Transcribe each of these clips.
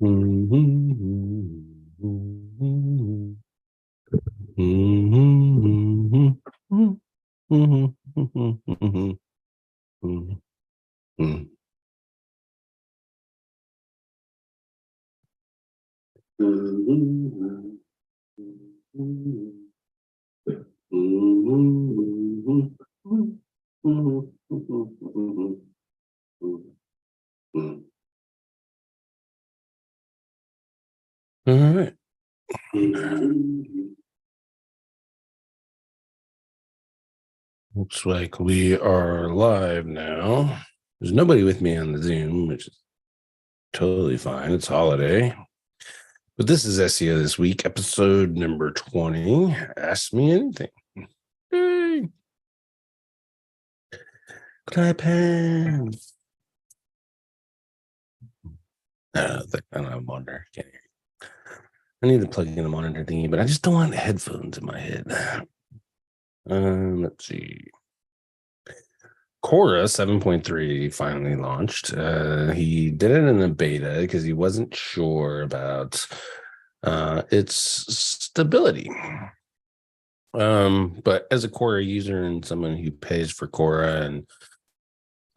All right. Looks like we are live now. There's nobody with me on the Zoom, which is totally fine. It's holiday. But this is SEO This Week, episode number 20. Ask me anything. Hey. Clap hands. I don't have a monitor. Can't hear you. I need to plug in a monitor thingy, but I just don't want headphones in my head. Let's see. Cora 7.3 finally launched. He did it in a beta because he wasn't sure about its stability. But as a Cora user and someone who pays for Cora, and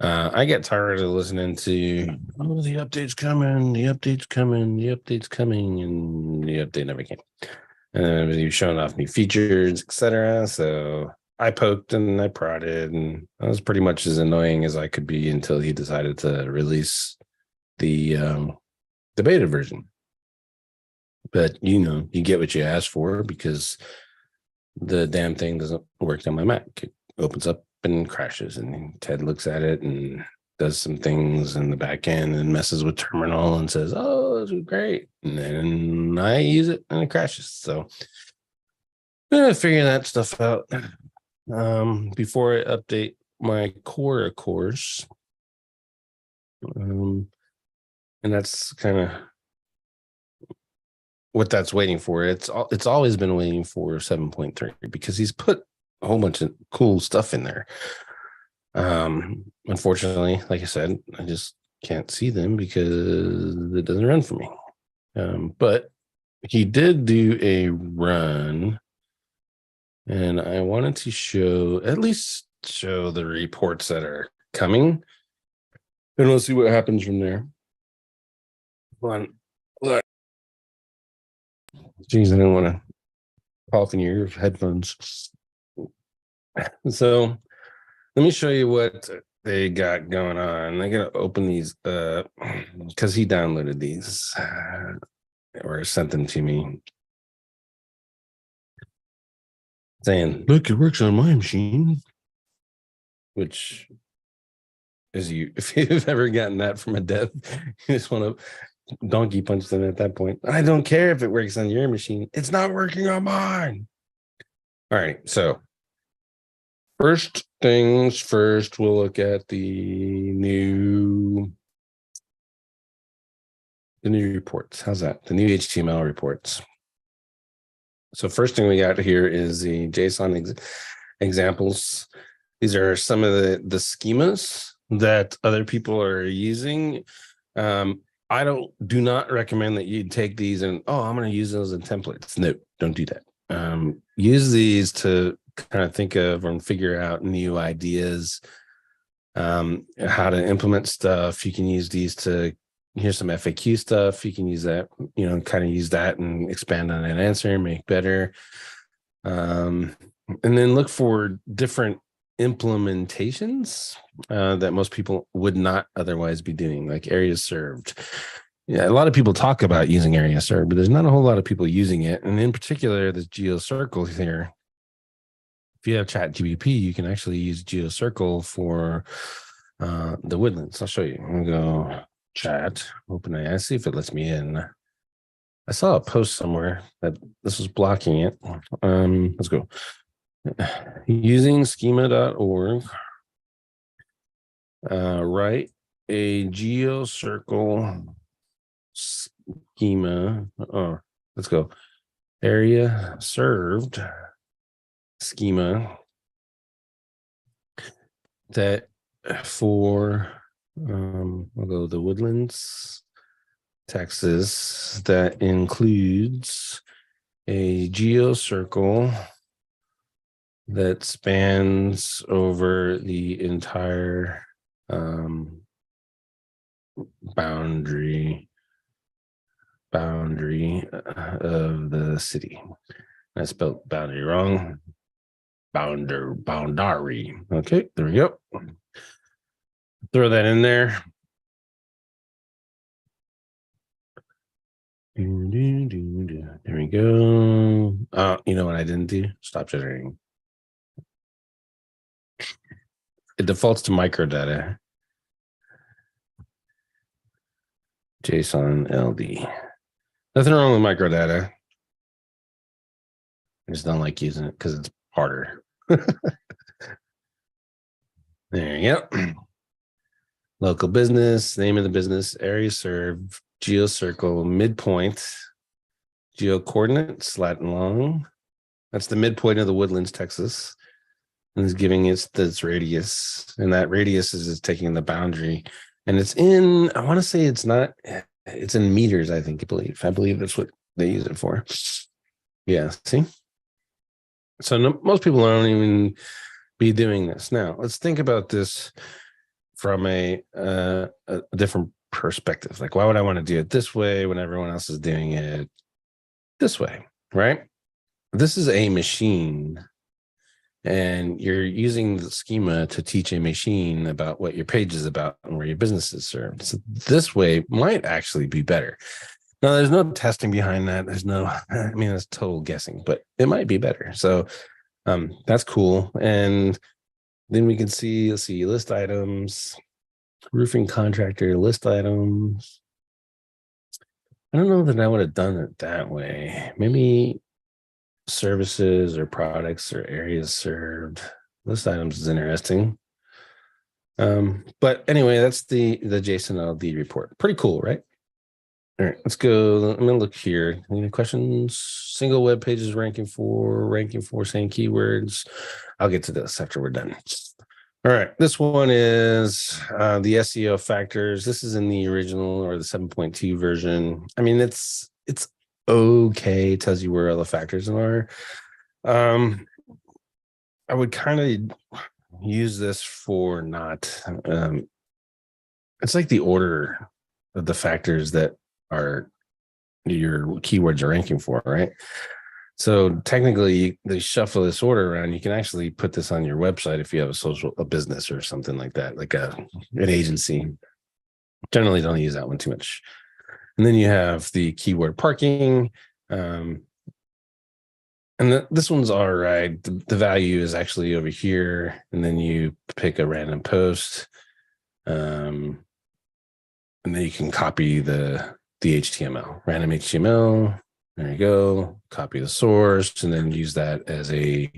I get tired of listening to, oh, the update's coming, the update's coming, the update's coming, and the update never came. And then he was showing off new features, etc. So I poked and I prodded, and I was pretty much as annoying as I could be until he decided to release the beta version. But you get what you ask for because the damn thing doesn't work on my Mac. It opens up and crashes, and Ted looks at it and does some things in the back end and messes with terminal and says, "Oh, this is great," and then I use it and it crashes. So I'm gonna figure that stuff out before I update my Cora course. And that's kind of what that's waiting for. It's always been waiting for 7.3 because he's put a whole bunch of cool stuff in there. Unfortunately, like I said, I just can't see them because it doesn't run for me. But he did do a run, and I wanted to at least show the reports that are coming, and we'll see what happens from there. Hold on. Geez, I don't want to cough in your headphones. So let me show you what they got going on. I gotta open these because he downloaded these or sent them to me, saying, "Look, it works on my machine." Which is if you've ever gotten that from a dev, you just want to donkey punch them at that point. I don't care if it works on your machine. It's not working on mine. All right, so first things first, we'll look at the new reports. How's that? The new HTML reports. So first thing we got here is the JSON examples. These are some of the schemas that other people are using. I do not recommend that you take these and, I'm going to use those in templates. No, don't do that. Use these to kind of think of and figure out new ideas, how to implement stuff. You can use these to, here's some FAQ stuff. You can use that, kind of use that and expand on an answer and make better. And then look for different implementations that most people would not otherwise be doing, like areas served. Yeah, a lot of people talk about using area served, but there's not a whole lot of people using it. And in particular, this GeoCircle here. If you have ChatGPT, you can actually use GeoCircle for the woodlands. I'll show you. I'm gonna go chat, open AI, see if it lets me in. I saw a post somewhere that this was blocking it. Let's go. Using schema.org, write a GeoCircle schema. Oh, let's go. Area served schema that for I'll go the woodlands Texas that includes a geocircle that spans over the entire boundary of the city. I spelled boundary wrong. Boundary. Okay, there we go. Throw that in there. There we go. You know what I didn't do? Stop generating. It defaults to microdata. JSON LD. Nothing wrong with microdata. I just don't like using it because it's harder. There you go. Local business, name of the business, area served, geocircle, midpoint, geo coordinates, Latin long. That's the midpoint of the Woodlands, Texas. And it's giving it this radius. And that radius is taking the boundary. And it's in, I want to say it's not, it's in meters, I believe that's what they use it for. Yeah, see? So most people don't even be doing this. Now, let's think about this from a different perspective. Like, why would I want to do it this way when everyone else is doing it this way, right? This is a machine, and you're using the schema to teach a machine about what your page is about and where your business is served. So this way might actually be better. Now, there's no testing behind that. There's no, I mean, it's total guessing, but it might be better. So that's cool. And then we can see, let's see, list items, roofing contractor, list items. I don't know that I would have done it that way. Maybe services or products or areas served. List items is interesting. But anyway, that's the JSON LD report. Pretty cool, right? All right, let's go. I'm gonna look here. Any questions? Single web pages ranking for same keywords. I'll get to this after we're done. All right, this one is the SEO factors. This is in the original or the 7.2 version. I mean, it's okay. It tells you where all the factors are. I would kind of use this for not. It's like the order of the factors that are your keywords are ranking for, right? So technically, they shuffle this order around. You can actually put this on your website if you have a business or something like that, like an agency. Generally, don't use that one too much. And then you have the keyword parking. And this one's all right. The value is actually over here. And then you pick a random post. And then you can copy the HTML, random HTML. There you go. Copy the source and then use that as a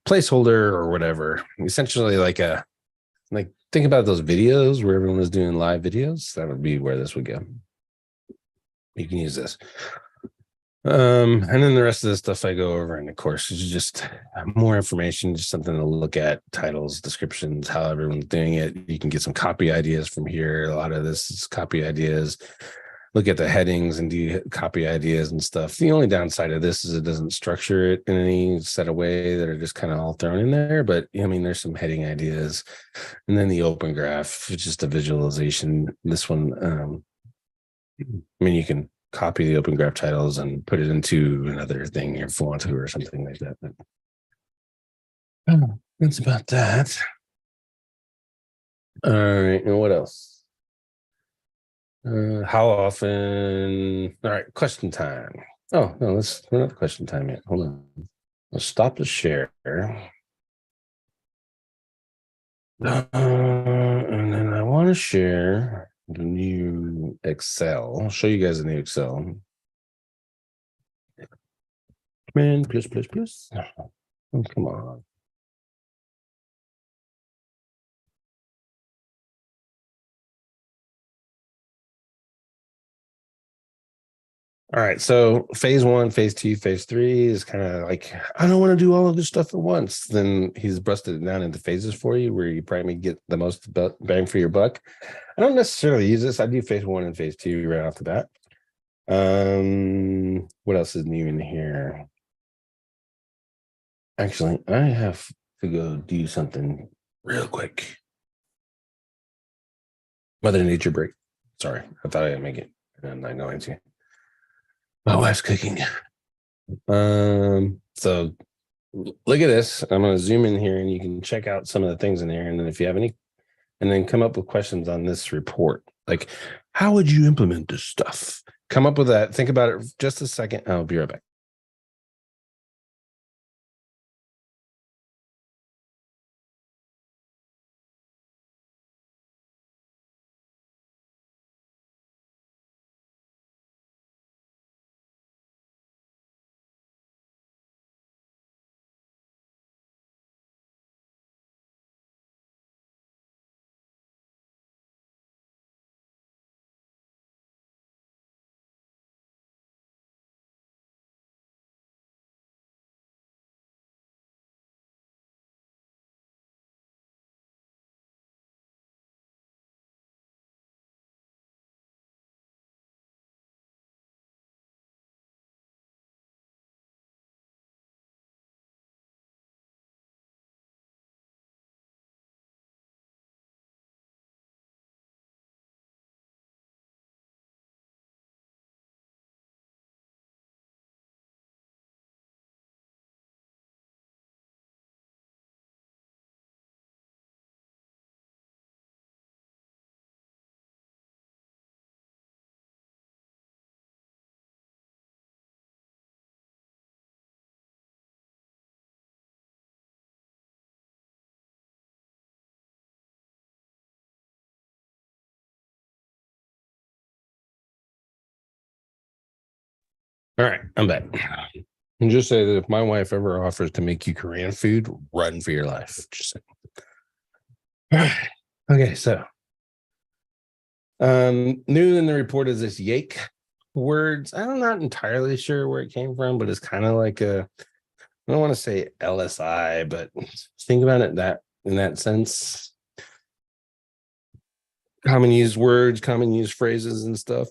placeholder or whatever. Essentially like think about those videos where everyone was doing live videos. That would be where this would go. You can use this. And then the rest of the stuff I go over in the course is just more information, just something to look at, titles, descriptions, how everyone's doing it. You can get some copy ideas from here. A lot of this is copy ideas. Look at the headings and do copy ideas and stuff. The only downside of this is it doesn't structure it in any set of way that are just kind of all thrown in there. But I mean, there's some heading ideas. And then the open graph, it's just a visualization. This one, I mean, you can copy the open graph titles and put it into another thing if you want to or something like that. But that's about that. All right. And what else? How often? All right. Question time. Oh, no, we're not question time yet. Hold on. Let's stop the share. And then I want to share the new Excel. I'll show you guys the new Excel. Man, plus. Oh, come on. All right. So phase one, phase two, phase three is kind of like, I don't want to do all of this stuff at once. Then he's busted it down into phases for you where you probably get the most bang for your buck. I don't necessarily use this. I do phase one and phase two right off the bat. What else is new in here? Actually, I have to go do something real quick. Mother Nature break. Sorry, I thought I'd make it. I'm not going to. My wife's cooking. So look at this. I'm going to zoom in here and you can check out some of the things in here. And then if you have any, and then come up with questions on this report. Like, how would you implement this stuff? Come up with that. Think about it just a second. I'll be right back. All right, I'm back. And just say that if my wife ever offers to make you Korean food, run for your life. Just say. All right. Okay, so new in the report is this yake words. I'm not entirely sure where it came from, but it's kind of like a, I don't want to say LSI, but think about it that in that sense. Common used words, common used phrases and stuff.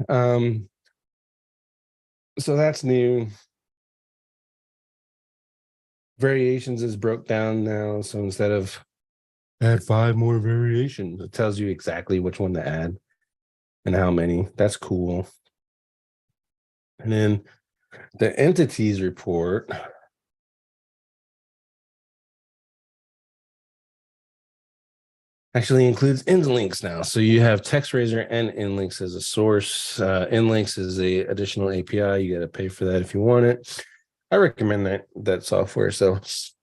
Um, so that's new. Variations is broke down now. So instead of add 5 more variations, it tells you exactly which one to add and how many. That's cool. And then the entities report actually includes links now. So you have TextRaiser and inlinks as a source. Inlinks is a additional API. You got to pay for that if you want it. I recommend that software. So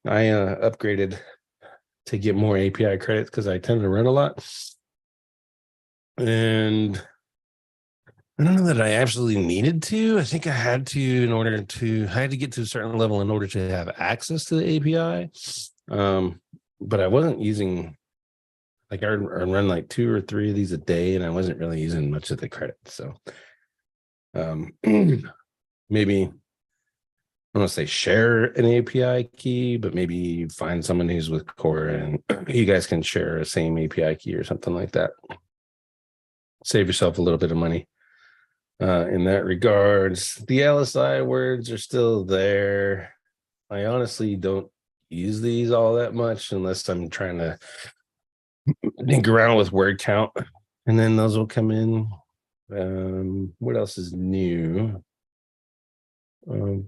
I upgraded to get more API credits because I tend to run a lot. And I don't know that I absolutely needed to. I think I had to I had to get to a certain level in order to have access to the API. But I wasn't using, like I'd run like 2 or 3 of these a day and I wasn't really using much of the credit. So maybe I don't want to say share an API key, but maybe find someone who's with Cora and you guys can share a same API key or something like that. Save yourself a little bit of money in that regards. The LSI words are still there. I honestly don't use these all that much unless I'm trying to think around with word count, and then those will come in. What else is new?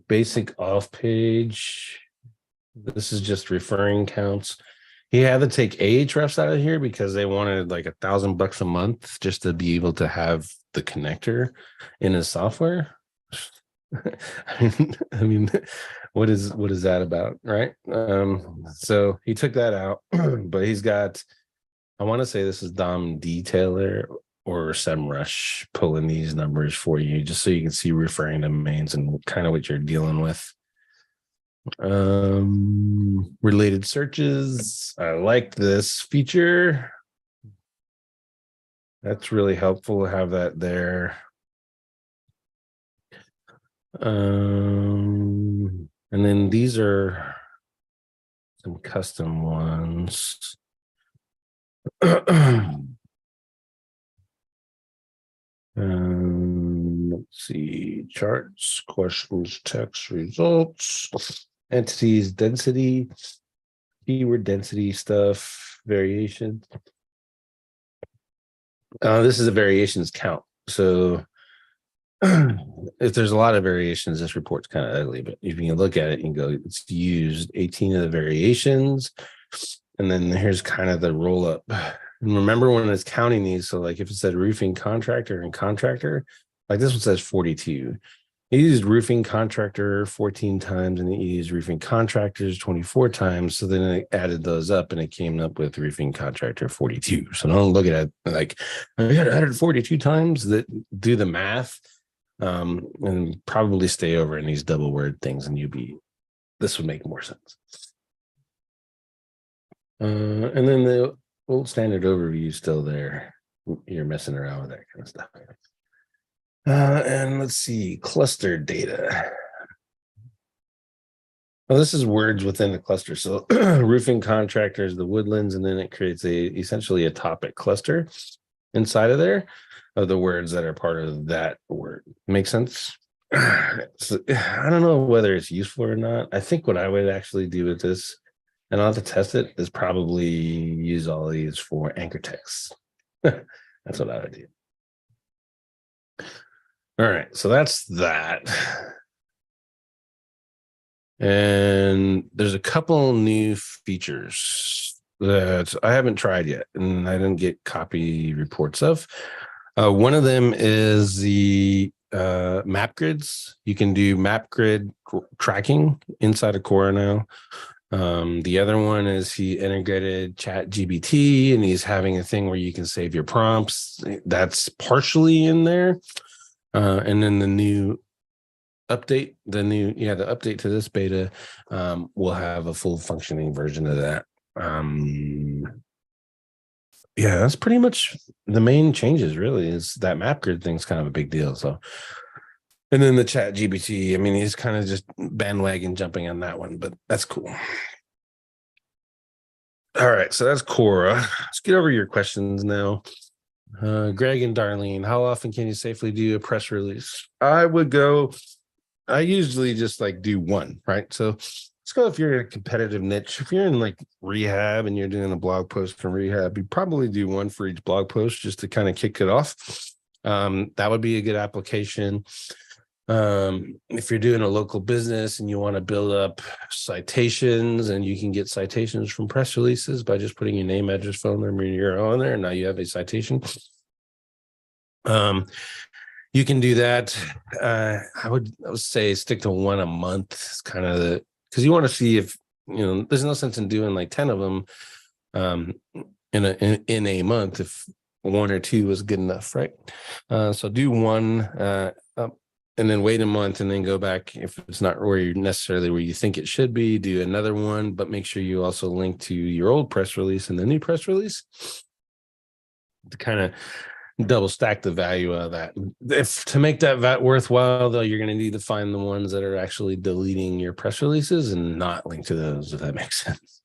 Basic off page. This is just referring counts. He had to take Ahrefs out of here because they wanted like $1,000 a month just to be able to have the connector in his software. I mean, what is that about, right? So he took that out, but he's got, I want to say this is Dom Detailer or SEMrush pulling these numbers for you, just so you can see referring domains and kind of what you're dealing with. Related searches. I like this feature. That's really helpful to have that there. And then these are some custom ones. Let's see, charts, questions, text, results, entities, density, keyword density stuff, variation. This is a variations count. So if there's a lot of variations, this report's kind of ugly, but if you can look at it and go, it's used 18 of the variations. And then here's kind of the roll up. And remember when it's counting these, so like if it said roofing contractor and contractor, like this one says 42. It used roofing contractor 14 times and it used roofing contractors 24 times. So then it added those up and it came up with roofing contractor 42. So don't look at it like I got added 42 times. That do the math and probably stay over in these double word things and this would make more sense. And then the old standard overview is still there. You're messing around with that kind of stuff. And let's see, cluster data. Well, this is words within the cluster. So roofing contractors, the woodlands, and then it creates essentially a topic cluster inside of there of the words that are part of that word. Make sense? So, I don't know whether it's useful or not. I think what I would actually do with this, and I'll have to test it, is probably use all of these for anchor text. That's what I would do. All right, so that's that. And there's a couple new features that I haven't tried yet, and I didn't get copy reports of. One of them is the map grids. You can do map grid tracking inside of Cora now. The other one is he integrated ChatGPT, and he's having a thing where you can save your prompts. That's partially in there. And then the new update, the update to this beta will have a full functioning version of that. Yeah, that's pretty much the main changes, really, is that map grid thing's kind of a big deal. So, and then the ChatGPT, I mean, he's kind of just bandwagon jumping on that one, but that's cool. All right, so that's Cora. Let's get over your questions now. Greg and Darlene, how often can you safely do a press release? I usually just like do one, right? So let's go if you're in a competitive niche. If you're in like rehab and you're doing a blog post from rehab, you probably do one for each blog post just to kind of kick it off. That would be a good application. If you're doing a local business and you want to build up citations, and you can get citations from press releases by just putting your name, address, phone number, and you're on there, and now you have a citation. You can do that. I would say stick to one a month. It's kind of because you want to see if there's no sense in doing like 10 of them in a month if one or two was good enough, right? So do one and then wait a month and then go back. If it's not where you think it should be, do another one, but make sure you also link to your old press release and the new press release to kind of double stack the value of that. If to make that worthwhile, though, you're going to need to find the ones that are actually deleting your press releases and not link to those, if that makes sense.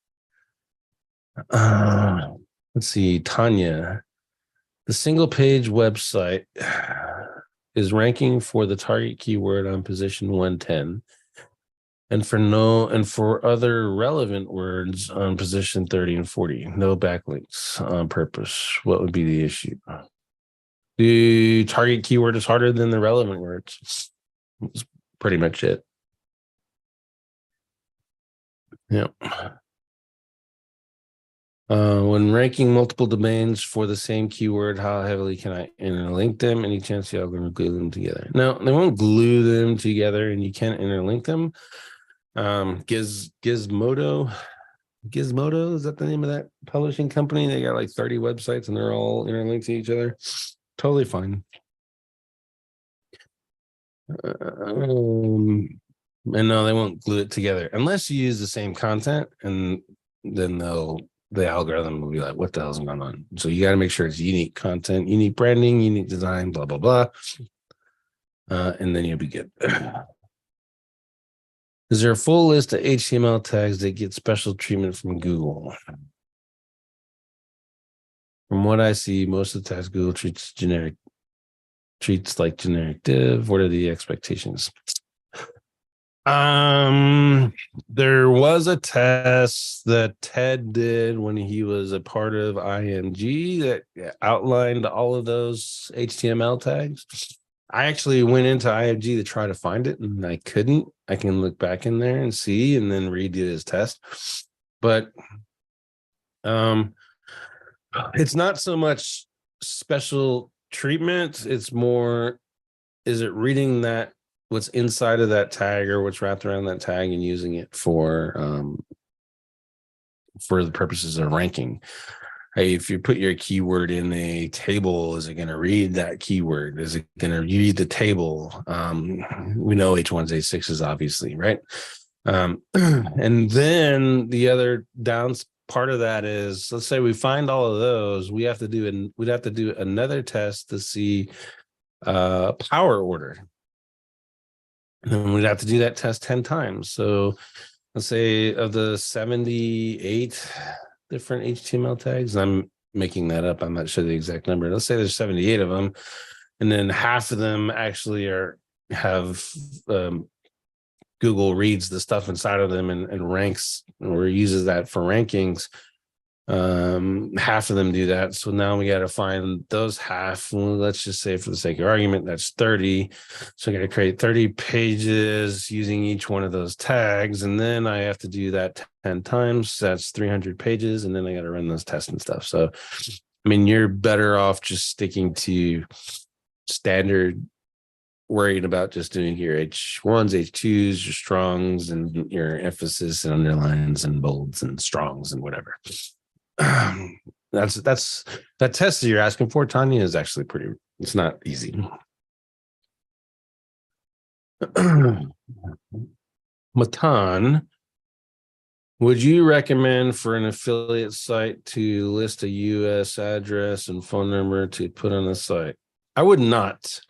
Let's see, Tanya, the single page website is ranking for the target keyword on position 110 and for other relevant words on position 30 and 40. No backlinks on purpose. What would be the issue? The target keyword is harder than the relevant words. That's pretty much it. Yeah. When ranking multiple domains for the same keyword, how heavily can I interlink them? Any chance y'all going to glue them together? No, they won't glue them together, and you can't interlink them. Gizmodo, is that the name of that publishing company? They got like 30 websites, and they're all interlinked to each other. Totally fine. And no, they won't glue it together unless you use the same content, and then the algorithm will be like, what the hell's going on? So you got to make sure it's unique content, unique branding, unique design, blah, blah, blah. And then you'll be good. Is there a full list of HTML tags that get special treatment from Google? From what I see, most of the tags Google treats like generic div. What are the expectations? There was a test that Ted did when he was a part of IMG that outlined all of those HTML tags. I actually went into IMG to try to find it and I couldn't. I can look back in there and see and then redo his test. But it's not so much special treatment, it's more, is it reading that what's inside of that tag or what's wrapped around that tag and using it for the purposes of ranking? Hey, if you put your keyword in a table, is it going to read that keyword? Is it going to read the table? We know H1s, H6s, obviously, right? And then the other part of that is, let's say we find all of those, we'd have to do another test to see power order. And we'd have to do that test 10 times. So let's say of the 78 different HTML tags, I'm making that up, I'm not sure the exact number. Let's say there's 78 of them, and then half of them actually have Google reads the stuff inside of them and ranks or uses that for rankings. Half of them do that. So now we got to find those half. Well, let's just say for the sake of argument, that's 30. So I got to create 30 pages using each one of those tags. And then I have to do that 10 times. That's 300 pages. And then I got to run those tests and stuff. So, I mean, you're better off just sticking to standard, worried about just doing your H1s, H2s, your strongs, and your emphasis and underlines and bolds and strongs and whatever. That test that you're asking for, Tanya, is actually it's not easy. Matan, would you recommend for an affiliate site to list a US address and phone number to put on the site? I would not.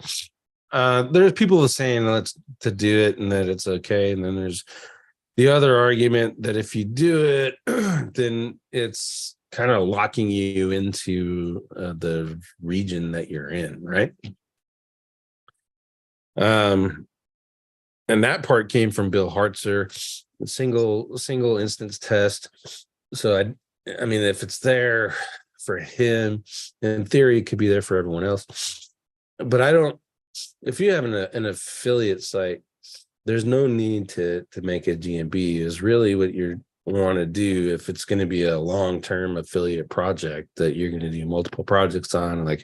There's people saying to do it and that it's okay. And then there's the other argument that if you do it, then it's kind of locking you into the region that you're in, right? And that part came from Bill Hartzer, single instance test. So I mean, if it's there for him, in theory, it could be there for everyone else. But if you have an affiliate site, there's no need to make a GMB. Is really what you want to do if it's going to be a long-term affiliate project that you're going to do multiple projects on, like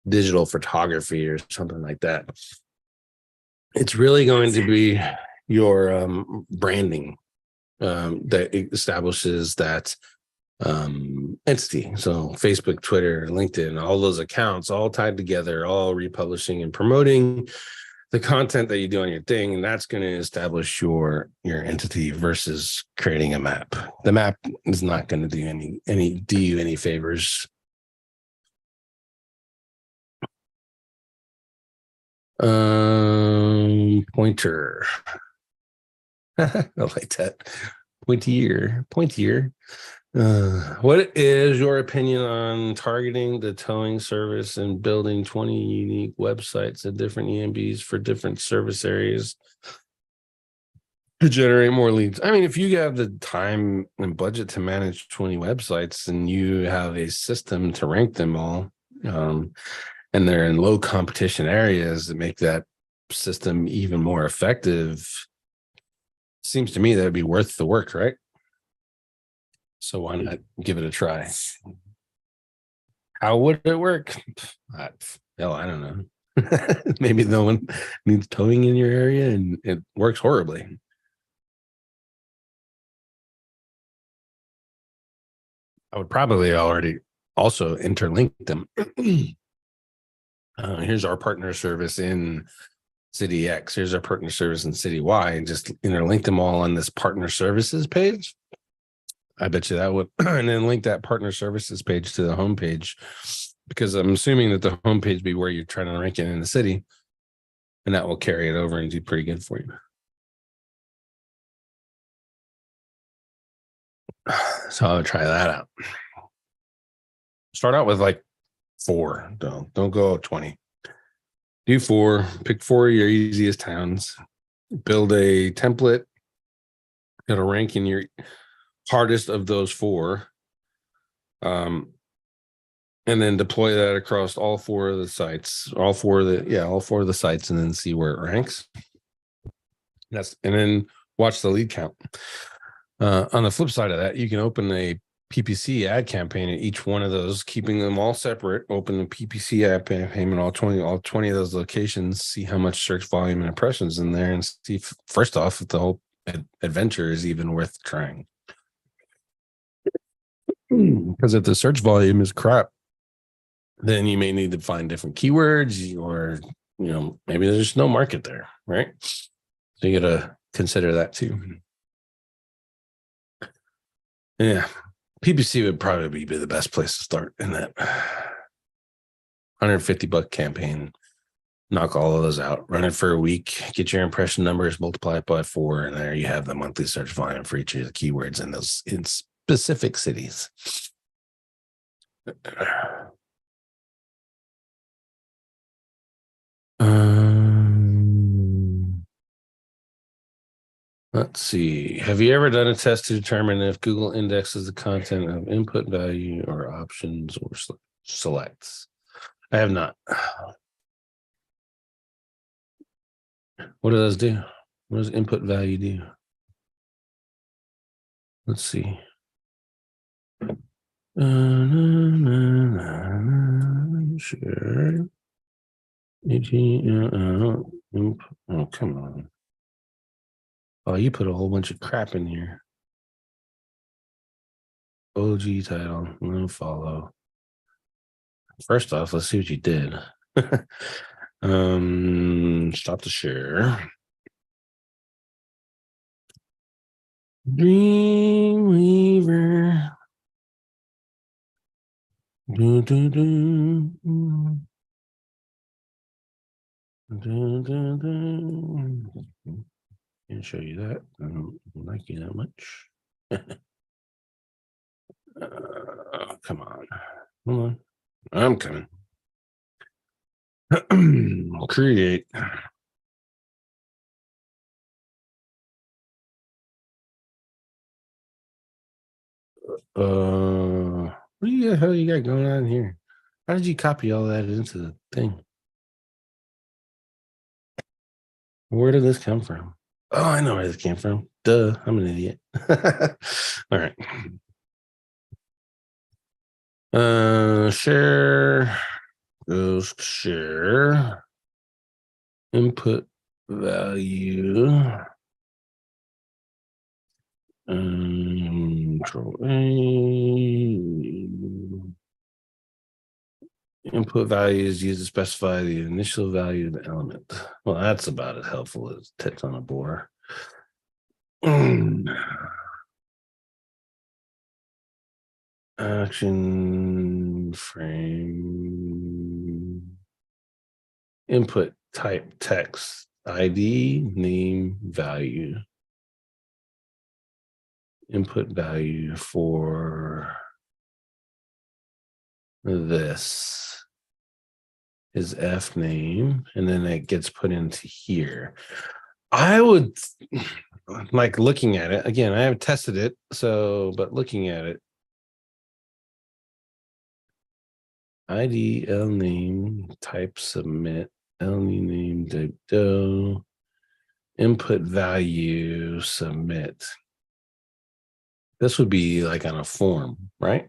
digital photography or something like that. It's really going to be your branding that establishes that entity. So Facebook, Twitter, LinkedIn, all those accounts all tied together, all republishing and promoting the content that you do on your thing, and that's going to establish your entity versus creating a map. The map is not going to do you any favors. Pointer. I like that. Pointier. What is your opinion on targeting the towing service and building 20 unique websites and different EMBs for different service areas to generate more leads? I mean, if you have the time and budget to manage 20 websites and you have a system to rank them all, and they're in low competition areas that make that system even more effective, seems to me that'd be worth the work, right? So why not give it a try? How would it work? Hell, I don't know. Maybe no one needs towing in your area and it works horribly. I would probably already also interlink them. Here's our partner service in City X. Here's our partner service in City Y, and just interlink them all on this partner services page. I bet you that would, and then link that partner services page to the homepage, because I'm assuming that the homepage be where you're trying to rank it in the city, and that will carry it over and do pretty good for you. So I'll try that out. Start out with like 4. Don't go 20. Do 4. Pick 4 of your easiest towns. Build a template that'll rank in your hardest of those 4. And then deploy that across all 4 of the sites, all 4 of the sites, and then see where it ranks. And then watch the lead count. On the flip side of that, you can open a PPC ad campaign at each one of those, keeping them all separate. Open the PPC ad campaign in all 20 of those locations. See how much search volume and impressions in there, and see first off if the whole adventure is even worth trying. Because if the search volume is crap, then you may need to find different keywords, or maybe there's just no market there, right? So you got to consider that too. Yeah, PPC would probably be the best place to start in that $150 campaign. Knock all of those out, run it for a week, get your impression numbers, multiply it by 4, and there you have the monthly search volume for each of the keywords in specific cities. Let's see. Have you ever done a test to determine if Google indexes the content of input value or options or selects? I have not. What do those do? What does input value do? Let's see. Sure. Oh, come on. Oh, you put a whole bunch of crap in here. OG title, no follow. First off, let's see what you did. Stop the share. Dreamweaver. Do, do, do. Do, do, do. Can't show you that. I don't like you that much. Come on. Hold on. I'm coming. Create. What the hell you got going on here? How did you copy all that into the thing? Where did this come from? Oh, I know where this came from. Duh, I'm an idiot. All right. Share goes share. Input value. Control A. Input value is used to specify the initial value of the element. Well, that's about as helpful as tits on a board. Action frame. Input type text. ID, name, value. Input value for this is F name, and then it gets put into here. I would like looking at it again. I haven't tested it, but looking at it, ID, L name, type submit, L name, do, input value, submit. This would be like on a form, right?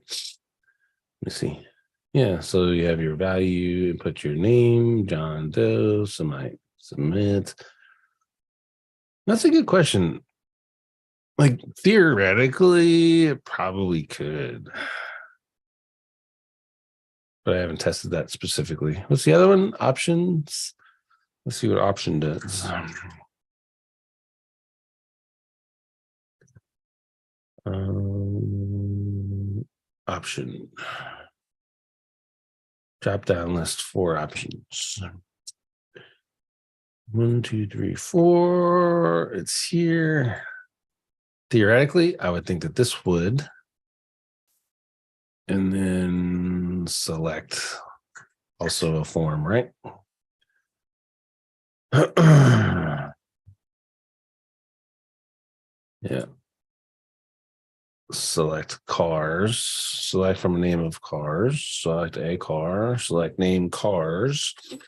Let me see. Yeah, so you have your value, input your name, John Doe, submit. That's a good question. Like theoretically, it probably could, but I haven't tested that specifically. What's the other one? Options. Let's see what option does. Option. Drop down list 4 options. 1, 2, 3, 4. It's here. theoretically, I would think that this would, and then select also a form, right? Yeah. Select cars, select from a name of cars, select a car, select name cars. It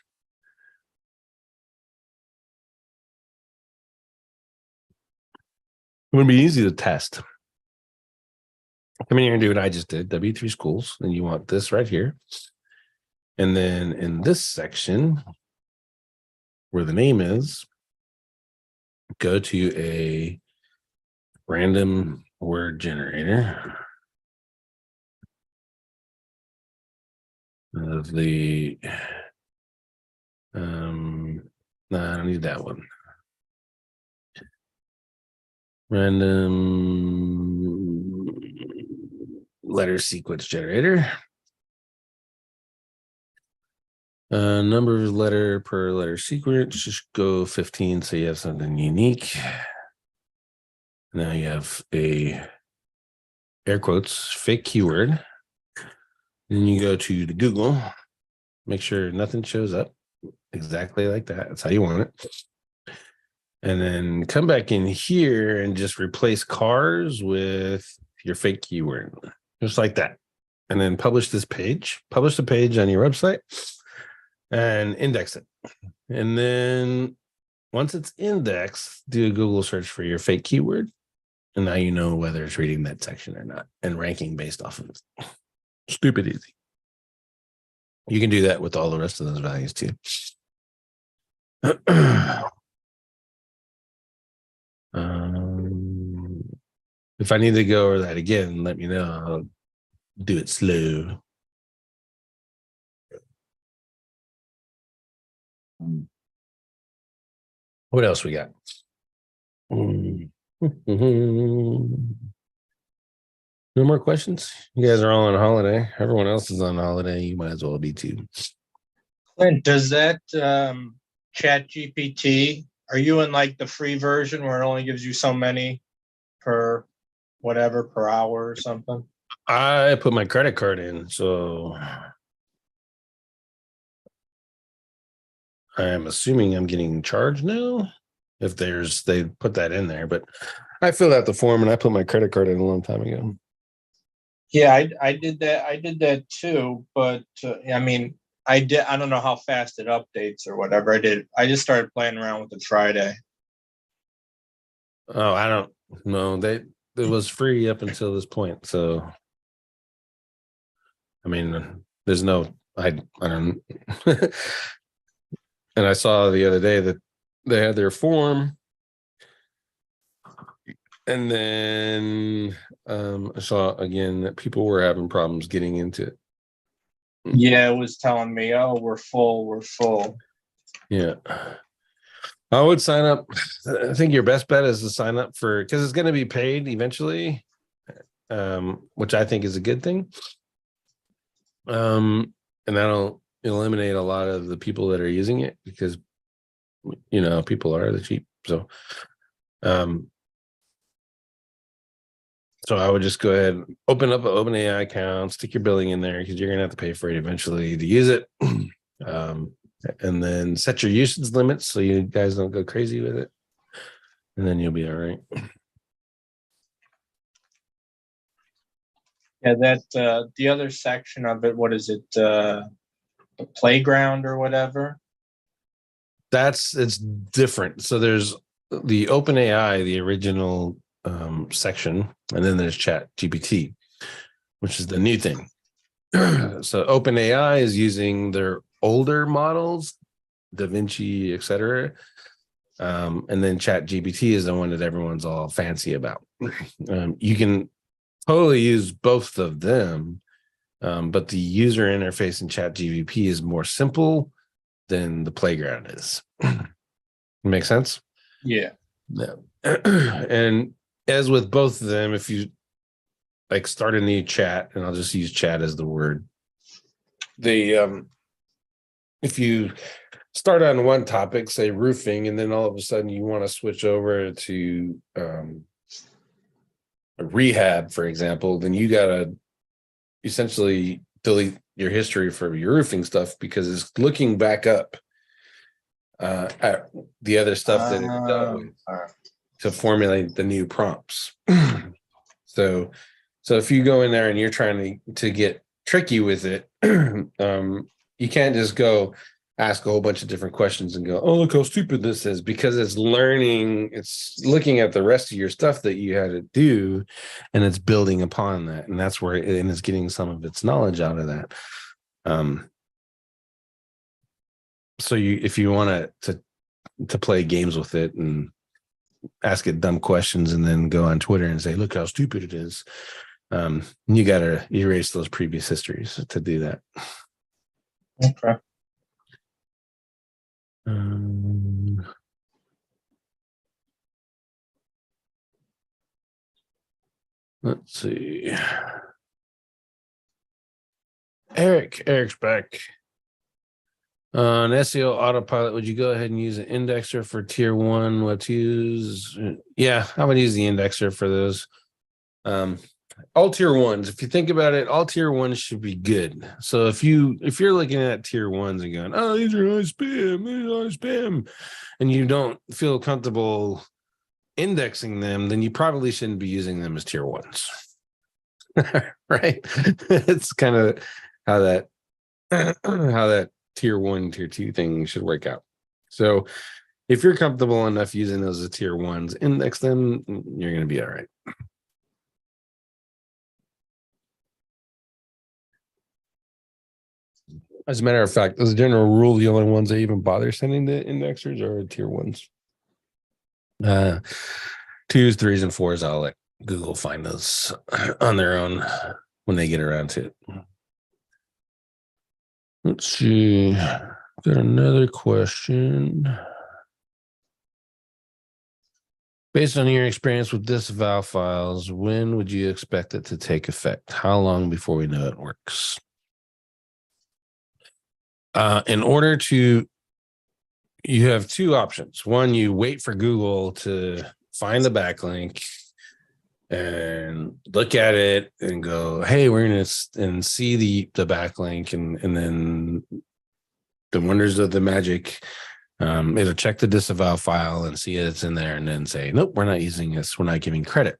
would be easy to test. Come in here and do what I just did, W3 schools, and you want this right here. And then in this section, where the name is, go to a random word generator of the, no, I don't need that one. Random letter sequence generator. Number of letter per letter sequence, just go 15 so you have something unique. Now you have a air quotes fake keyword. Then you go to the Google, make sure nothing shows up exactly like that. That's how you want it. And then come back in here and just replace cars with your fake keyword, just like that. And then publish this page, publish the page on your website and index it. And then once it's indexed, do a Google search for your fake keyword. And now you know whether it's reading that section or not and ranking based off of it. Stupid easy. You can do that with all the rest of those values too. If I need to go over that again, let me know. I'll do it slow. What else we got? No more questions? You guys are all on holiday. Everyone else is on holiday. You might as well be too. Clint, does that ChatGPT, are you in like the free version where it only gives you so many per whatever per hour or something? I put my credit card in, so I'm assuming I'm getting charged now. If they put that in there, but I filled out the form and I put my credit card in a long time ago. Yeah, I did that. I did that too, but I mean, I don't know how fast it updates or whatever. I just started playing around with it Friday. Oh, I don't know. It was free up until this point. So I mean, there's no I don't and I saw the other day that they had their form. And then I saw again that people were having problems getting into it. Yeah, it was telling me, oh, we're full. Yeah. I would sign up. I think your best bet is to sign up for, because it's going to be paid eventually, which I think is a good thing. And that'll eliminate a lot of the people that are using it because, people are the cheap. So I would just go ahead and open up an OpenAI account, stick your billing in there because you're going to have to pay for it eventually to use it. And then set your usage limits so you guys don't go crazy with it. And then you'll be all right. Yeah, that the other section of it, what is it? The playground or whatever? It's different. So there's the OpenAI, the original section, and then there's ChatGPT, which is the new thing. So OpenAI is using their older models, Da Vinci, etc. And then ChatGPT is the one that everyone's all fancy about. You can totally use both of them, but the user interface in ChatGPT is more simple than the playground is. Make sense? Yeah. Yeah. And as with both of them, if you like start a new chat, and I'll just use chat as the word, if you start on one topic, say roofing, and then all of a sudden you want to switch over to rehab, for example, then you gotta essentially delete your history for your roofing stuff because it's looking back up at the other stuff that it's dealt with to formulate the new prompts. So if you go in there and you're trying to get tricky with it, you can't just go ask a whole bunch of different questions and go, oh, look how stupid this is, because it's learning, it's looking at the rest of your stuff that you had to do, and it's building upon that. And that's where and it's getting some of its knowledge out of that. So if you want to play games with it and ask it dumb questions and then go on Twitter and say, look how stupid it is, you got to erase those previous histories to do that. Okay. Let's see. Eric's back. On SEO autopilot, would you go ahead and use an indexer for tier 1? What to use? Yeah, I would use the indexer for those. All tier 1s, if you think about it, all tier 1s should be good. So if you're looking at tier 1s and going, oh, these are high spam, and you don't feel comfortable indexing them, then you probably shouldn't be using them as tier 1s. Right? It's kind of how that tier 1, tier 2 thing should work out. So if you're comfortable enough using those as tier 1s, index them, you're going to be all right. As a matter of fact, as a general rule, the only ones that even bother sending the indexers are tier 1s. 2s, 3s, and 4s, I'll let Google find those on their own when they get around to it. Let's see. Got another question. Based on your experience with disavow files, when would you expect it to take effect? How long before we know it works? In order to, you have two options. One, you wait for Google to find the backlink and look at it and go, hey, we're going to and see the backlink, and then the wonders of the magic. It'll check the disavow file and see it's in there and then say, nope, we're not using this. We're not giving credit.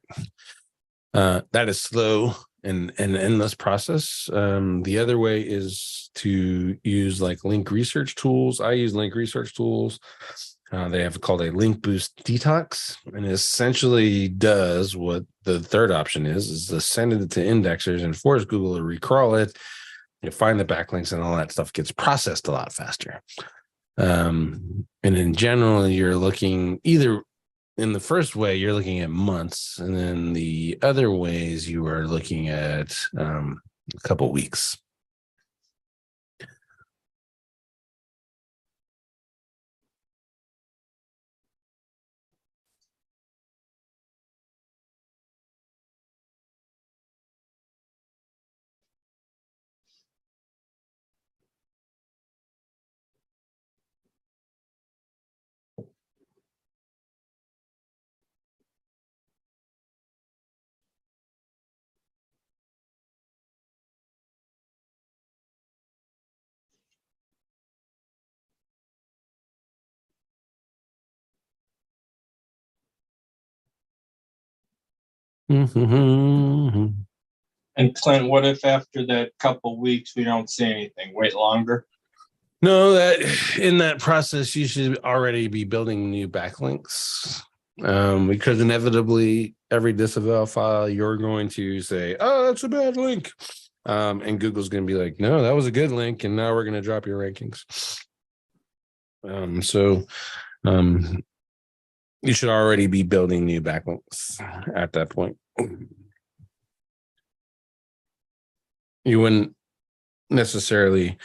That is slow and endless process. The other way is to use like link research tools. I use link research tools. They have called a link boost detox, and it essentially does what the third option is to send it to indexers and force Google to recrawl it. You find the backlinks and all that stuff gets processed a lot faster. And in general, you're looking either in the first way, you're looking at months, and then the other ways you are looking at a couple weeks. Mm-hmm. And Clint, what if after that couple weeks we don't see anything? Wait longer? No, that in that process, you should already be building new backlinks, because inevitably every disavow file you're going to say, oh, that's a bad link. And Google's going to be like, no, that was a good link, and now we're going to drop your rankings. So you should already be building new backlinks at that point. You wouldn't necessarily,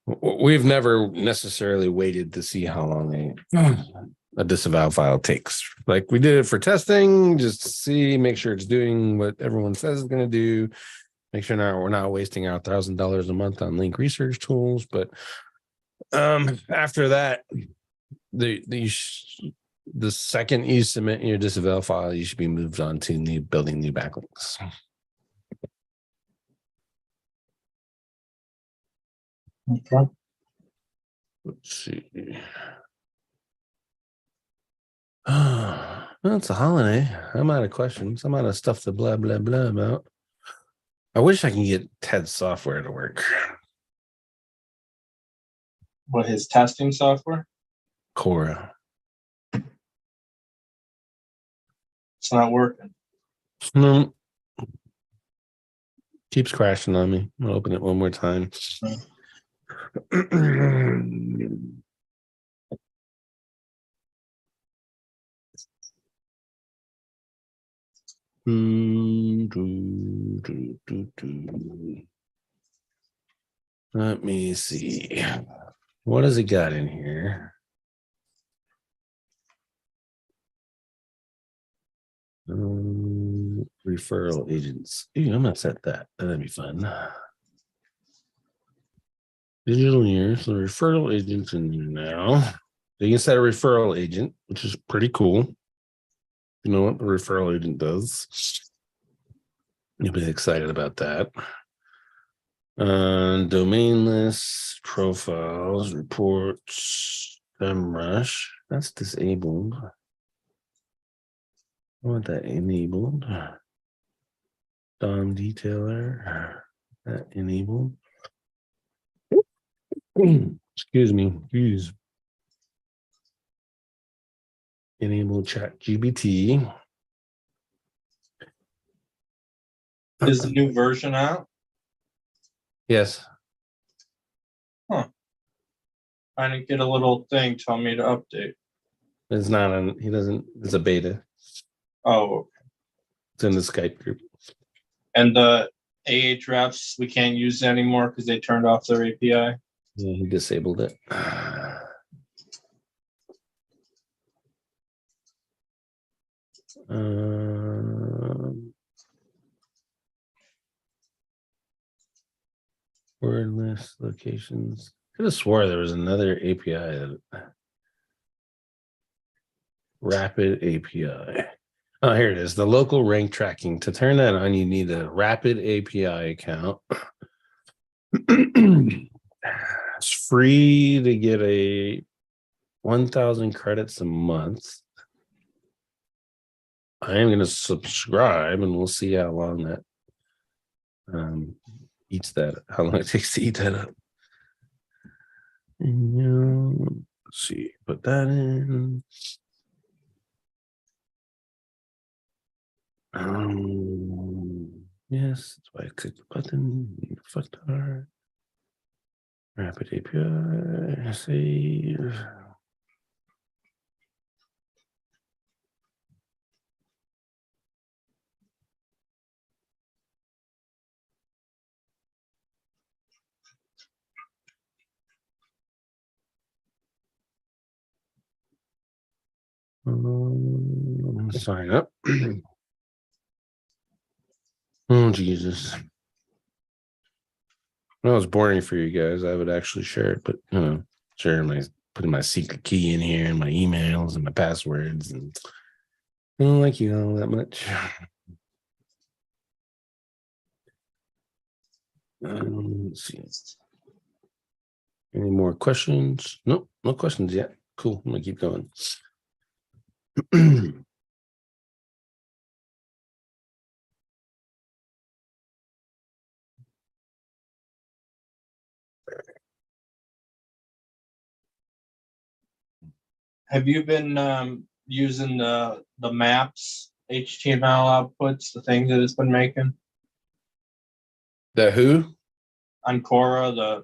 we've never necessarily waited to see how long a disavow file takes. Like we did it for testing, just to see, make sure it's doing what everyone says it's going to do. Make sure we're not wasting out $1,000 a month on link research tools. But after that, The second you submit your Disavow file, you should be moved on to building new backlinks. Okay. Let's see. Well, it's a holiday. I'm out of questions. I'm out of stuff to blah, blah, blah about. I wish I can get Ted's software to work. What, his testing software? Cora. It's not working. No. Keeps crashing on me. I'll open it one more time. Let me see. What has it got in here? Referral agents. Ooh, I'm gonna set that. That'd be fun. Digital years, the referral agents in there now. So you can set a referral agent, which is pretty cool. You know what the referral agent does. You'll be excited about that. Domain lists, profiles, reports, SEMrush. That's disabled. I want that enabled. DOM detailer. That enabled. Excuse me. Please. Enable ChatGPT. Is the new version out? Yes. Huh. I didn't get a little thing telling me to update. It's not on, he doesn't, it's a beta. Oh, It's in the Skype group. and the Ahrefs we can't use anymore because they turned off their API. Yeah, he disabled it. Word list locations. I could have swore there was another API. Rapid API. Oh, here it is. The local rank tracking. To turn that on, you need a Rapid API account. It's free to get a 1,000 credits a month. I am going to subscribe, and we'll see how long that eats that. How long it takes to eat that up. And, let's see. Put that in. Yes, that's why I clicked the button. Fucked hard. Rapid API. Save. Sign up. Oh, Jesus. Well, it's boring for you guys. I would actually share it, but share putting my secret key in here and my emails and my passwords, and I don't like you all that much. Let's see. Any more questions? Nope, no questions yet. Cool. I'm gonna keep going. Have you been using the maps HTML outputs, the things that it's been making The who? on Cora, the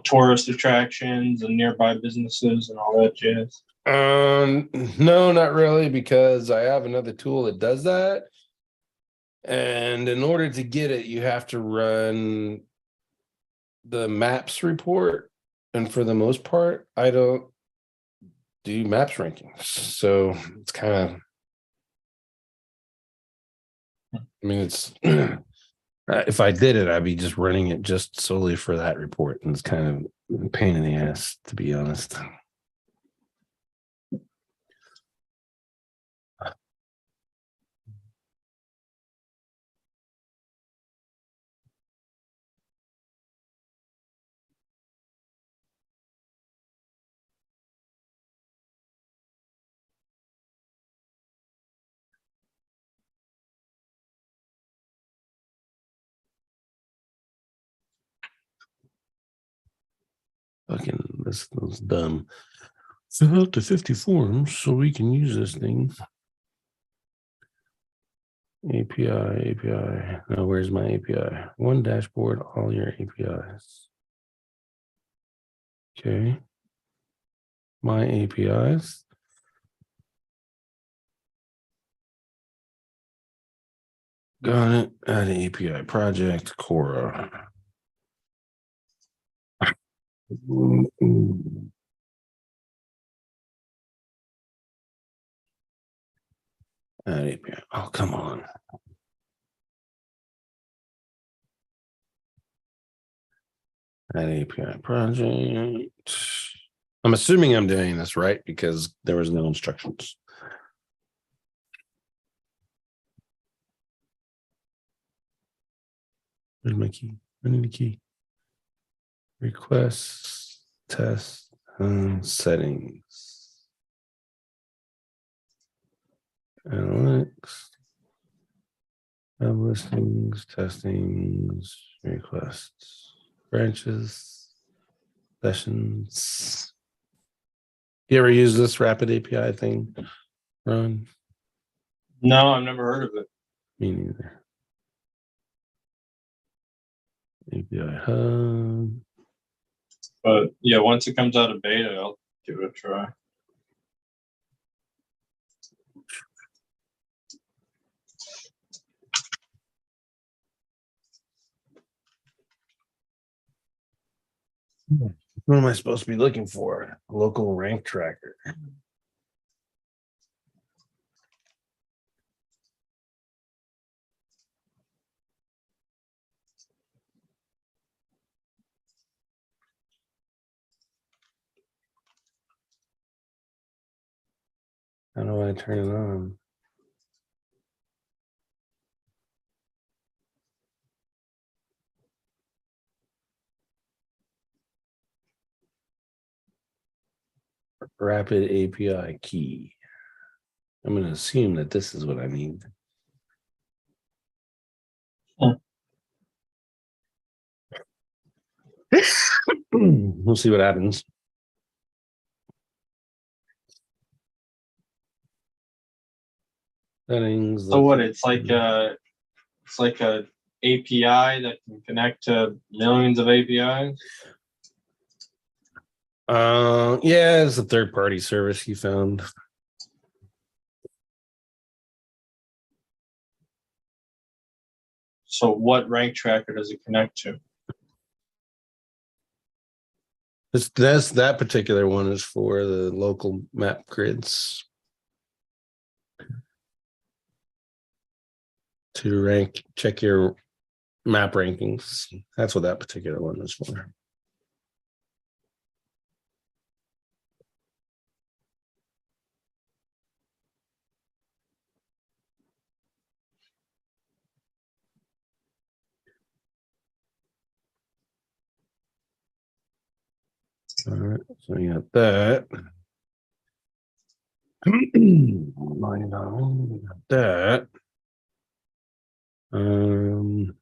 tourist attractions and nearby businesses and all that jazz? No, not really, because I have another tool that does that. And in order to get it, you have to run the maps report. And for the most part, I don't do maps rankings. So it's kind of, I mean, it's, if I did it, I'd be just running it just solely for that report. And it's kind of a pain in the ass, to be honest. Fucking this was dumb. Fill out the 50 forms so we can use this thing. API. Now, where's my API? One dashboard, all your APIs. Okay. My APIs. Got it. Add an API project, Cora. Add API. Oh, come on. Add API project. I'm assuming I'm doing this right because there was no instructions. Where's my key? I need a key. Requests, test, settings, analytics, web listings, testings, requests, branches, sessions. You ever use this rapid API thing, Ron? No, I've never heard of it. Me neither. API hub. But yeah, once it comes out of beta, I'll give it a try. What am I supposed to be looking for? Local rank tracker. How do I turn it on? Rapid API key. I'm going to assume that this is what I need. We'll see what happens. Settings. So what? It's like a API that can connect to millions of APIs. Yeah, it's a third-party service you found. So what rank tracker does it connect to? That particular one is for the local map grids to check your map rankings. That's what that particular one is for. All right, so you got that. That. I'm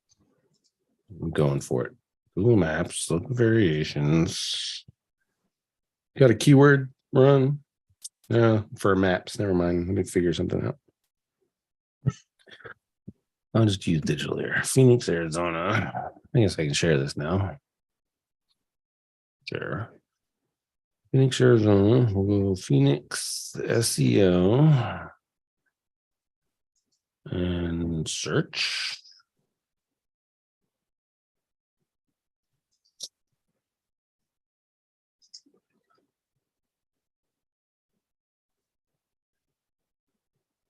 going for it. Google Maps, local variations. Got a keyword run? No, for maps. Never mind. Let me figure something out. I'll just use digital here. Phoenix, Arizona. I guess I can share this now. Sure. Phoenix, Arizona. We'll go Phoenix SEO and search.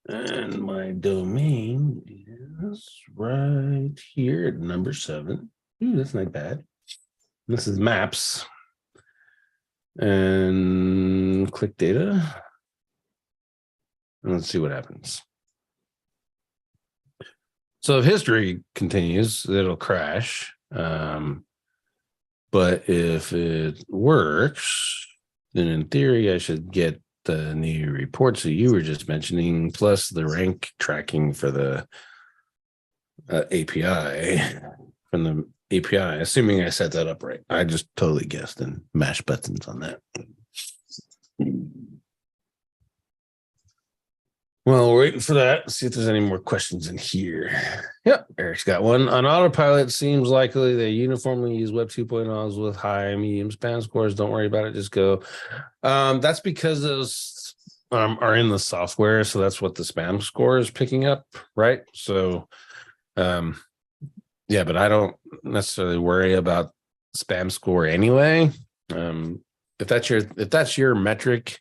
And my domain is right here at number 7. Ooh, that's not bad. This is maps. And click data. And let's see what happens. So if history continues, it'll crash. But if it works, then in theory, I should get the new reports that you were just mentioning, plus the rank tracking for the API from the API, assuming I set that up right. I just totally guessed and mashed buttons on that. Well, we're waiting for that. See if there's any more questions in here. Yep, Eric's got one. On autopilot, seems likely they uniformly use Web 2.0s with high, medium spam scores. Don't worry about it. Just go. That's because those are in the software, so that's what the spam score is picking up, right? So, yeah, but I don't necessarily worry about spam score anyway. If that's your metric.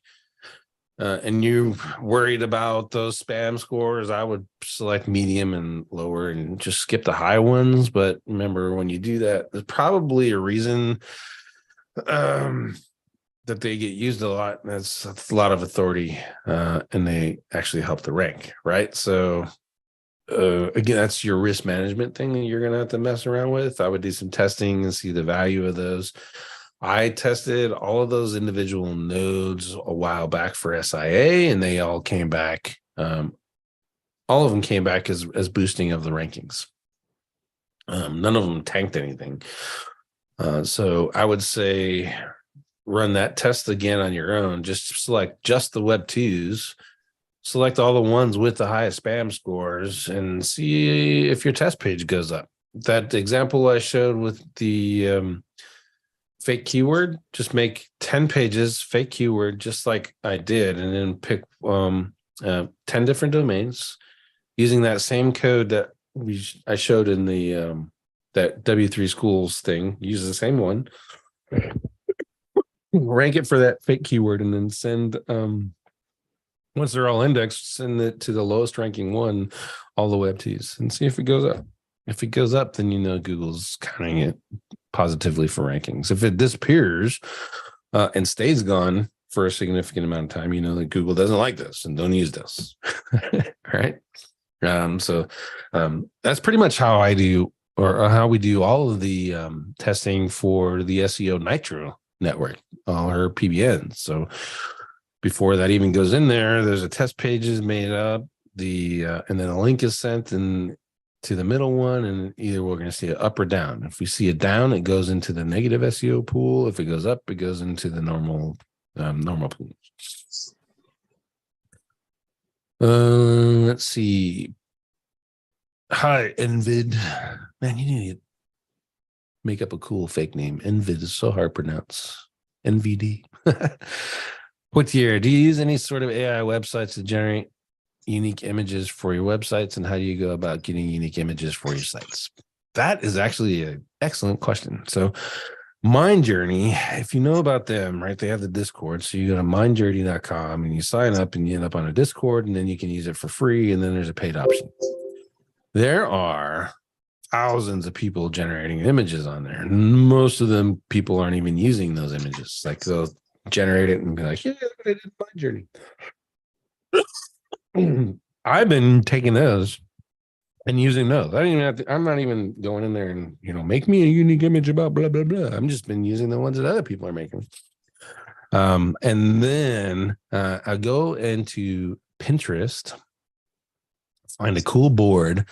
And you're worried about those spam scores, I would select medium and lower and just skip the high ones. But remember, when you do that, there's probably a reason that they get used a lot. That's a lot of authority, and they actually help the rank, right? So again, that's your risk management thing that you're going to have to mess around with. I would do some testing and see the value of those. I tested all of those individual nodes a while back for SIA, and they all came back. All of them came back as boosting of the rankings. None of them tanked anything. So I would say run that test again on your own. Just select just the Web 2s. Select all the ones with the highest spam scores and see if your test page goes up. That example I showed with the fake keyword, just make 10 pages fake keyword just like I did, and then pick 10 different domains using that same code that I showed in the that W3 schools thing. Use the same one, rank it for that fake keyword, and then send once they're all indexed, send it to the lowest ranking one, all the Web 2s, and see if it goes up. If it goes up, then you know Google's counting it positively for rankings. If it disappears and stays gone for a significant amount of time, you know that Google doesn't like this and don't use this. Right? So that's pretty much how I do, or how we do all of the testing for the SEO Nitro network, all our PBNs. So before that even goes in there, there's a test page is made up, and then a link is sent and to the middle one, and either we're going to see it up or down. If we see it down, it goes into the negative SEO pool. If it goes up, it goes into the normal pool. Let's see. Hi, Envid. Man, you need to make up a cool fake name. Envid is so hard to pronounce. NVD. What year? Do you use any sort of AI websites to generate unique images for your websites, and how do you go about getting unique images for your sites? That is actually an excellent question. So MindJourney, if you know about them, right, they have the Discord. So you go to mindjourney.com and you sign up and you end up on a Discord, and then you can use it for free, and then there's a paid option. There are thousands of people generating images on there. Most of them people aren't even using those images. Like they'll generate it and be like, yeah, I did MindJourney. I've been taking those and using those. I don't even have to, I'm not even going in there and, make me a unique image about blah, blah, blah. I'm just been using the ones that other people are making. And then I go into Pinterest, find a cool board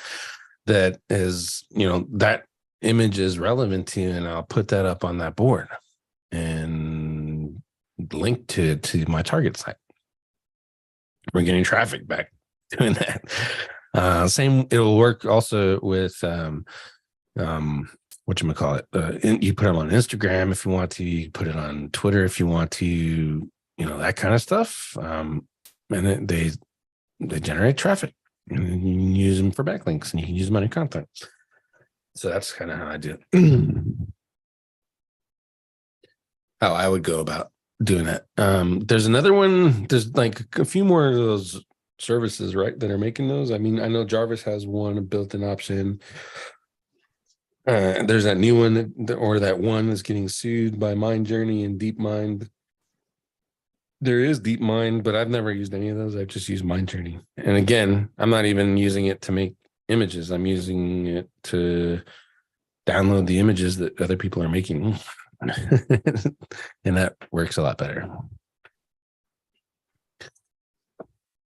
that is, that image is relevant to, and I'll put that up on that board and link to my target site. We're getting traffic back doing that. Same, it'll work also with whatchamacallit. You put them on Instagram if you want to, you put it on Twitter if you want to, that kind of stuff. And they generate traffic, and you can use them for backlinks, and you can use them on your content. So that's kind of how I do it. How I would go about doing that. There's another one. There's like a few more of those services, right, that are making those. I mean, I know Jarvis has one, a built-in option. There's that new one, that one is getting sued by MindJourney and DeepMind. There is DeepMind, but I've never used any of those. I've just used MindJourney. And again, I'm not even using it to make images. I'm using it to download the images that other people are making. And that works a lot better.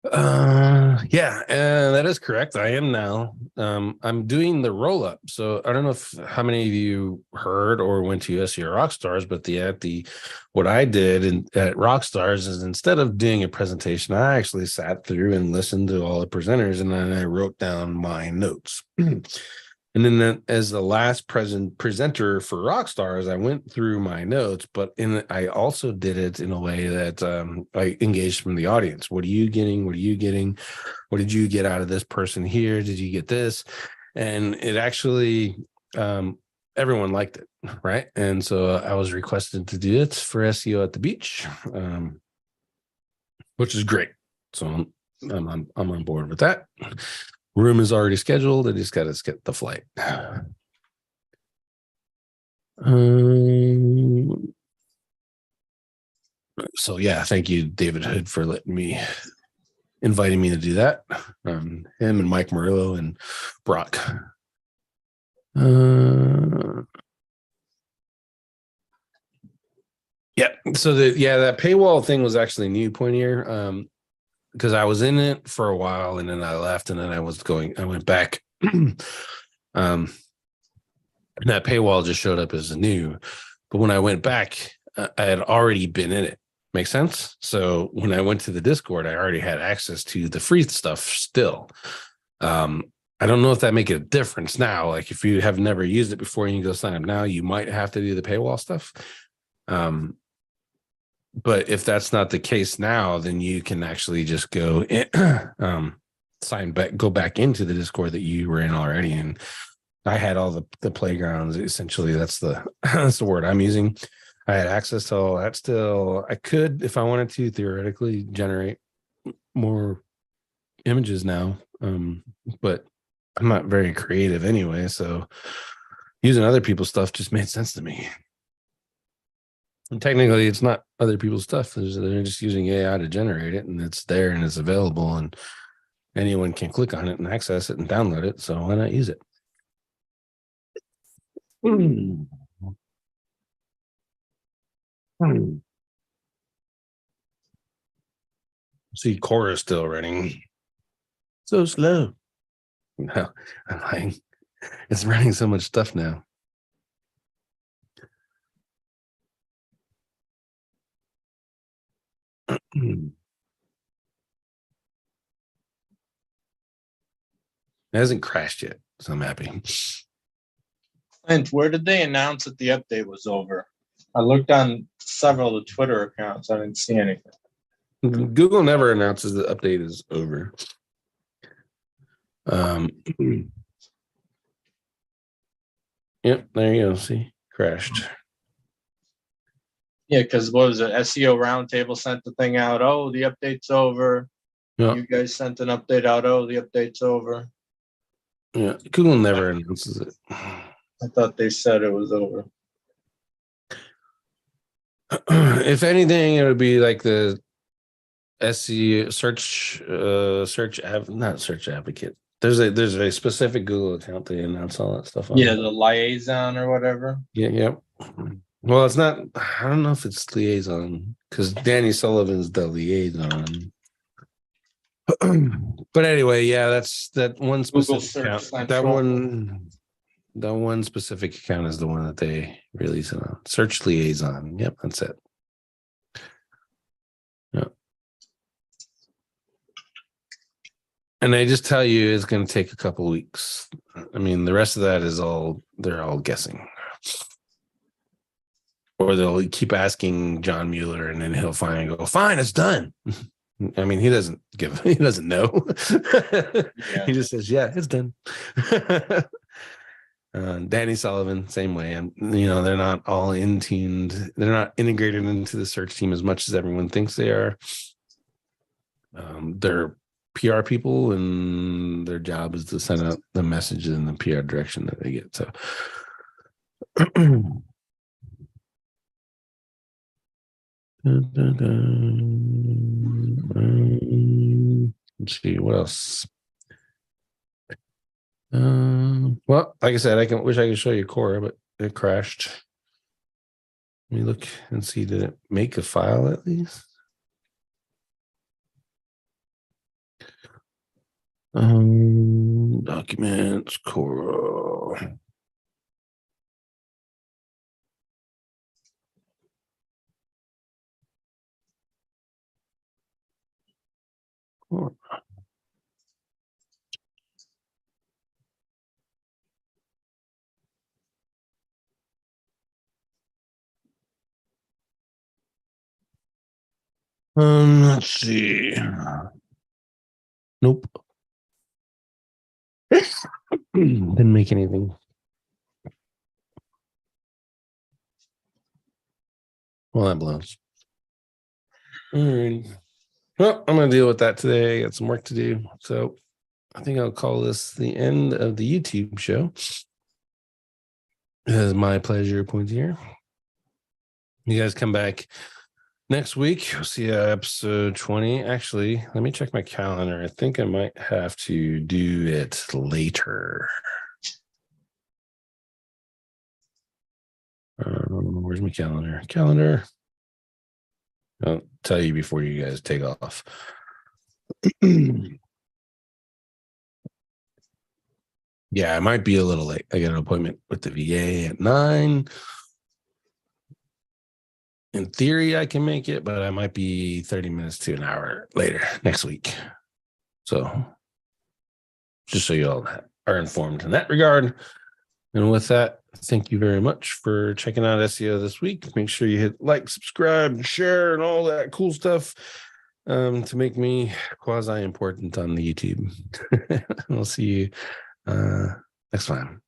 Yeah, that is correct. I am now. I'm doing the roll up. So I don't know if how many of you heard or went to SEO Rockstars, but the what I did at Rockstars is instead of doing a presentation, I actually sat through and listened to all the presenters, and then I wrote down my notes. And then as the last presenter for Rockstars, I went through my notes, but I also did it in a way that I engaged from the audience. What are you getting? What are you getting? What did you get out of this person here? Did you get this? And it actually, everyone liked it, right? And so I was requested to do it for SEO at the beach, which is great. So I'm on board with that. Room is already scheduled. I just got to get the flight. So yeah, thank you, David Hood, for inviting me to do that. Him and Mike Murillo and Brock. Yeah. So that paywall thing was actually a new point here. Because I was in it for a while and then I left and then I went back. And that paywall just showed up as new. But when I went back, I had already been in it. Make sense? So when I went to the Discord, I already had access to the free stuff still. I don't know if that make a difference now. Like if you have never used it before and you go sign up now, you might have to do the paywall stuff. But if that's not the case now, then you can actually just go go back into the Discord that you were in already. And I had all the playgrounds. Essentially, that's the that's the word I'm using. I had access to all that still. I could, if I wanted to, theoretically generate more images now. But I'm not very creative anyway. So using other people's stuff just made sense to me. And technically, it's not other people's stuff. They're just using AI to generate it, and it's there and it's available, and anyone can click on it and access it and download it. So why not use it? See, Cora is still running. So slow. No, I'm lying. It's running so much stuff now. It hasn't crashed yet, so I'm happy. Clint, where did they announce that the update was over? I looked on several of the Twitter accounts. I didn't see anything. Google never announces the update is over. Yep, there you go. See, crashed. Yeah, because what was it? SEO Roundtable sent the thing out. Oh, the update's over. Yeah. You guys sent an update out. Oh, the update's over. Yeah, Google never announces it. I thought they said it was over. If anything, it would be like the SEO not search advocate. There's a specific Google account they announce all that stuff on. Yeah, the liaison or whatever. Yeah. Well, it's not. I don't know if it's liaison because Danny Sullivan's the liaison. But anyway, yeah, that's that one specific account. That one specific account is the one that they release it on. Search liaison. Yep, that's it. Yeah. And I just tell you, it's going to take a couple weeks. I mean, the rest of that is they're all guessing. Or they'll keep asking John Mueller and then he'll finally go, fine, it's done. I mean, he doesn't know. Yeah. He just says, yeah, it's done. Danny Sullivan, same way. And, they're not all in-tuned. They're not integrated into the search team as much as everyone thinks they are. They're PR people and their job is to send out the message in the PR direction that they get. So let's see what else. Well, like I said, wish I could show you Cora, but it crashed. Let me look and see, did it make a file at least? Documents, Cora. Cora. Let's see. Nope. Didn't make anything. Well, that blows. All right. Well, I'm going to deal with that today. I got some work to do. So I think I'll call this the end of the YouTube show. It is my pleasure, Pointier. You guys come back next week. We'll see episode 20. Actually, let me check my calendar. I think I might have to do it later. Where's my calendar? I'll tell you before you guys take off. Yeah, I might be a little late. I got an appointment with the VA at 9. In theory, I can make it, but I might be 30 minutes to an hour later next week. So just so you all are informed in that regard. And with that, thank you very much for checking out SEO this week. Make sure you hit like, subscribe, and share, and all that cool stuff to make me quasi important on the YouTube. We'll see you next time.